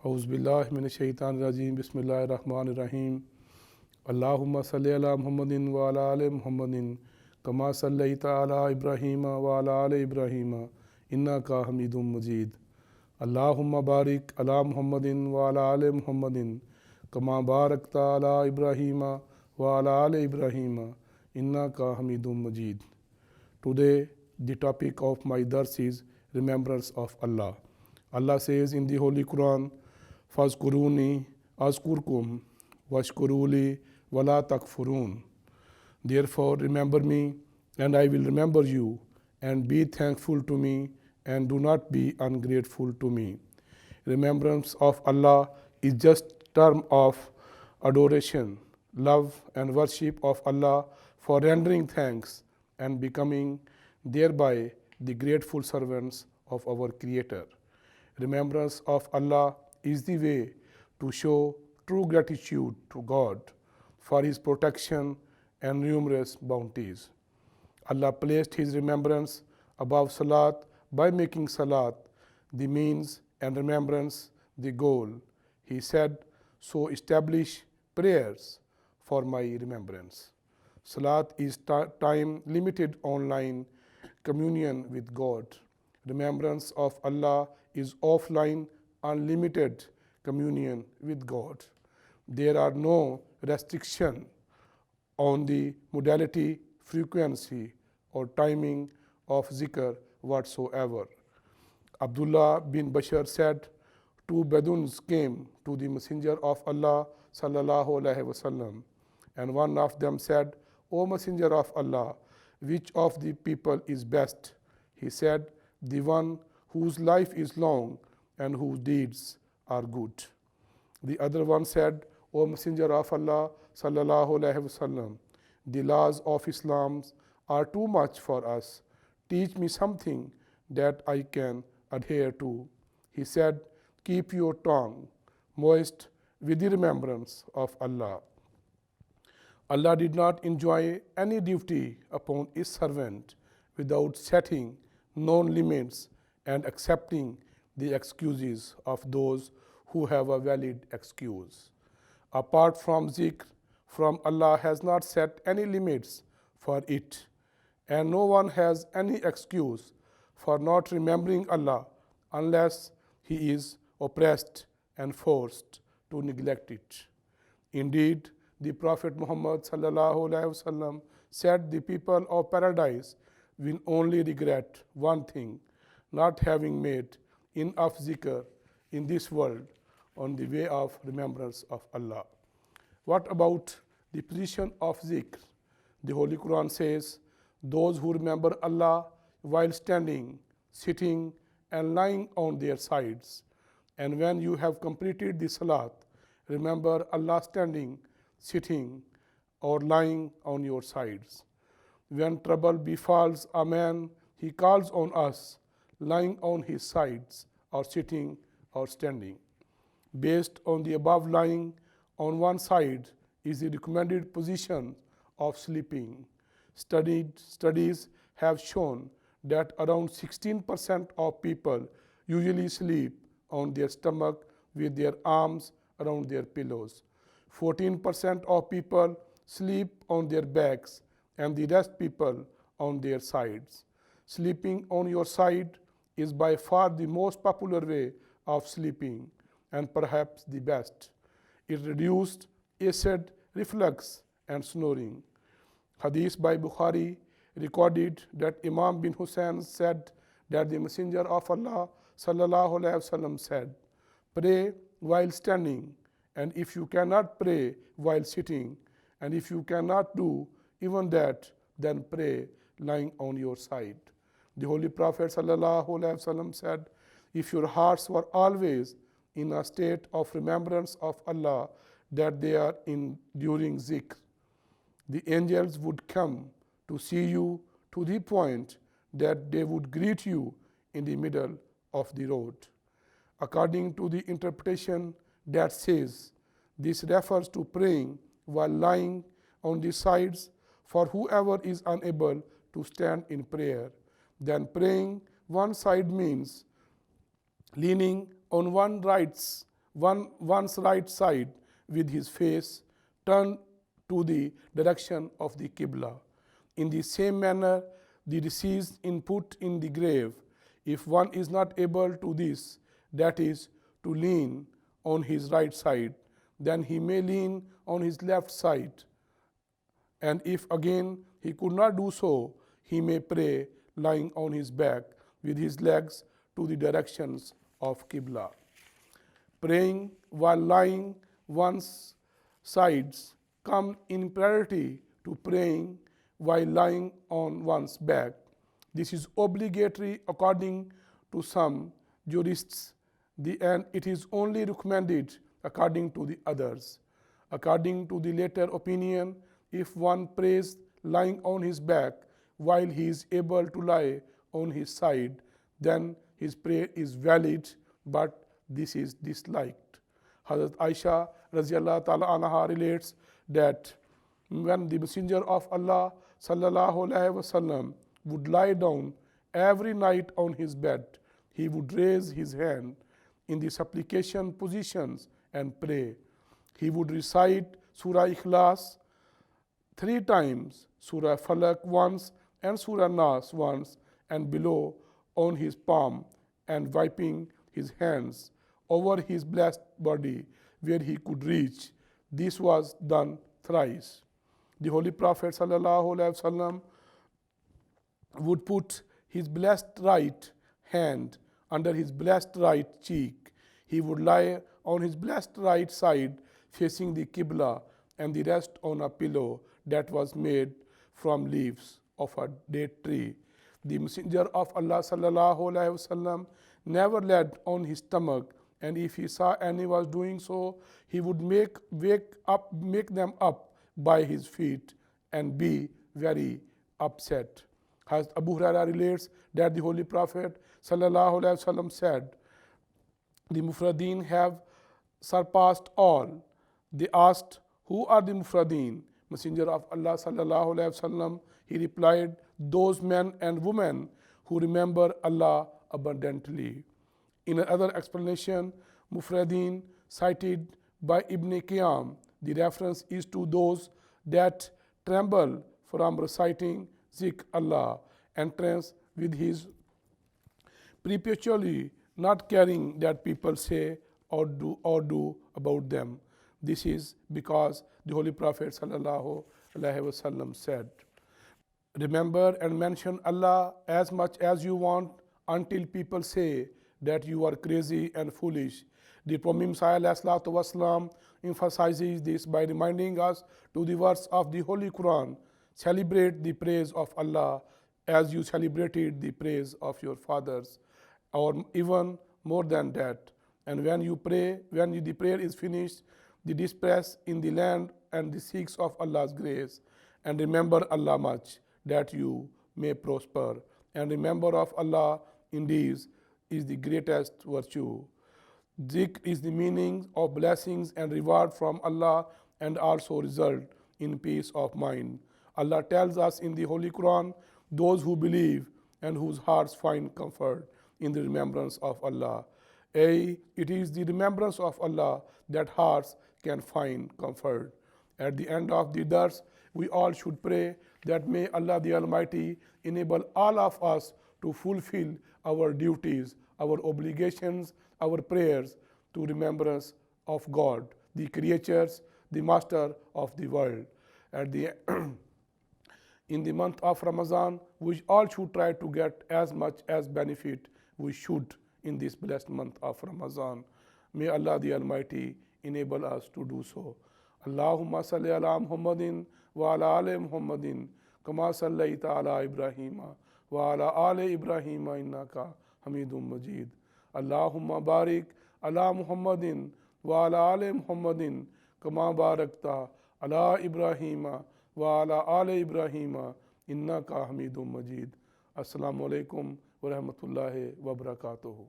औज़ुबिल्लाहिमिनश्शैतानिर्रजीम बिस्मिल्लाहिर्रहमानिर्रहीम अल्लाहुम्मा सल्लि अला मुहम्मदिन व अला आलि मुहम्मदिन कमा सल्लैता अला इब्राहीम व अला आलि इब्राहीम इन्नका हमीदुम मजीद अल्लाहुम्मा बारिक अला मुहम्मदिन व अला आलि मुहम्मदिन कमा बारकता अला इब्राहीम व अला आलि इब्राहीम इन्नका हमीदुम मजीद. Today the topic of my dars is remembrance of Allah. Allah says in the Holy Quran, Fazkuruni azkurkum washkuruli wala takfurun. Therefore remember me and I will remember you, and be thankful to me and do not be ungrateful to me. Remembrance of Allah is just term of adoration, love and worship of Allah for rendering thanks and becoming thereby the grateful servants of our Creator. Remembrance of Allah is the way to show true gratitude to God for His protection and numerous bounties. Allah placed His remembrance above Salat by making Salat the means and remembrance the goal. He said, so establish prayers for my remembrance. Salat is time limited online communion with God. Remembrance of Allah is offline unlimited communion with God. There are no restriction on the modality, frequency or timing of zikr whatsoever. Abdullah bin Bashar said, two Baduns came to the Messenger of Allah sallallahu alaihi wasallam, and one of them said, O Messenger of Allah, which of the people is best? He said, the one whose life is long and whose deeds are good. The other one said, O Messenger of Allah sallallahu alaihi wasallam, the laws of Islam are too much for us. Teach me something that I can adhere to. He said, keep your tongue moist with the remembrance of Allah. Allah did not enjoin any duty upon His servant without setting known limits and accepting the excuses of those who have a valid excuse. Apart from zikr, from Allah has not set any limits for it, and no one has any excuse for not remembering Allah unless he is oppressed and forced to neglect it. Indeed, the Prophet Muhammad sallallahu alaihi wasallam said, the people of paradise will only regret one thing, not having made enough zikr in this world on the way of remembrance of Allah. What about the position of zikr? The Holy Quran says, those who remember Allah while standing, sitting and lying on their sides. And when you have completed the salat, remember Allah standing, sitting or lying on your sides. When trouble befalls a man, he calls on us, lying on his sides or sitting or standing. Based on the above, lying on one side is the recommended position of sleeping. Studies have shown that around 16% of people usually sleep on their stomach with their arms around their pillows. 14% of people sleep on their backs and the rest people on their sides. Sleeping on your side is by far the most popular way of sleeping and perhaps the best. It reduced acid reflux and snoring. Hadith by Bukhari recorded that Imam bin Hussein said that the Messenger of Allah sallallahu alaihi wasallam said, pray while standing, and if you cannot pray while sitting, and if you cannot do even that, then pray lying on your side. The Holy Prophet sallallahu alaihi wasallam said, if your hearts were always in a state of remembrance of Allah that they are in during zikr, the angels would come to see you to the point that they would greet you in the middle of the road. According to the interpretation that says, this refers to praying while lying on the sides for whoever is unable to stand in prayer. Then praying one side means leaning on one one's right side with his face turned to the direction of the Qibla. In the same manner, the deceased is put in the grave. If one is not able to this, that is, to lean on his right side, then he may lean on his left side. And if again he could not do so, he may pray lying on his back with his legs to the directions of Qibla. Praying while lying one's sides come in priority to praying while lying on one's back. This is obligatory according to some jurists, and it is only recommended according to the others. According to the latter opinion, if one prays lying on his back while he is able to lie on his side, then his prayer is valid, but this is disliked. Hazrat Aisha Raziyallahu Ta'ala Anha relates that when the Messenger of Allah Sallallahu Alaihi Wasallam would lie down every night on his bed, he would raise his hand in the supplication positions and pray. He would recite Surah Ikhlas 3 times, Surah Falak once, and Surah Nas once, and below on his palm, and wiping his hands over his blessed body where he could reach. This was done thrice. The Holy Prophet ﷺ would put his blessed right hand under his blessed right cheek. He would lie on his blessed right side facing the Qibla, and the rest on a pillow that was made from leaves of a date tree. The Messenger of Allah ﷺ never laid on his stomach, and if he saw any was doing so, he would make them up by his feet and be very upset. Hazrat Abu Hurairah relates that the Holy Prophet ﷺ said, "The Mufradeen have surpassed all." They asked, "Who are the Mufradeen?" Messenger of Allah ﷺ, he replied, "Those men and women who remember Allah abundantly." In another explanation, Mufradeen cited by Ibn Qiyam, the reference is to those that tremble from reciting Zikr Allah, entrance with his perpetually not caring that people say or do about them. This is because the Holy Prophet ﷺ said, "Remember and mention Allah as much as you want until people say that you are crazy and foolish." The Prophet ﷺ emphasizes this by reminding us to the verse of the Holy Quran, "Celebrate the praise of Allah as you celebrated the praise of your fathers," or even more than that. And when the prayer is finished, the disperse in the land and the seeks of Allah's grace, and remember Allah much, that you may prosper. And remember of Allah indeed is the greatest virtue. Zikr is the meaning of blessings and reward from Allah, and also result in peace of mind. Allah tells us in the Holy Quran, "Those who believe and whose hearts find comfort in the remembrance of Allah." It is the remembrance of Allah that hearts can find comfort. At the end of the dars, we all should pray that may Allah the Almighty enable all of us to fulfill our duties, our obligations, our prayers to remembrance of God, the creatures, the master of the world. In the month of Ramadan, we all should try to get as much as benefit we should in this blessed month of Ramadan. May Allah the Almighty enable us to do so. Allahumma salli ala Muhammadin wa ala ali Muhammadin kama sallaita ala Ibrahima wa ala ali Ibrahima innaka Hamidum Majid. Allahumma barik ala Muhammadin wa ala ali Muhammadin kama barakta ala Ibrahima wa ala ali Ibrahima innaka Hamidum Majid. Assalamu alaikum wa rahmatullahi wa barakatuhu.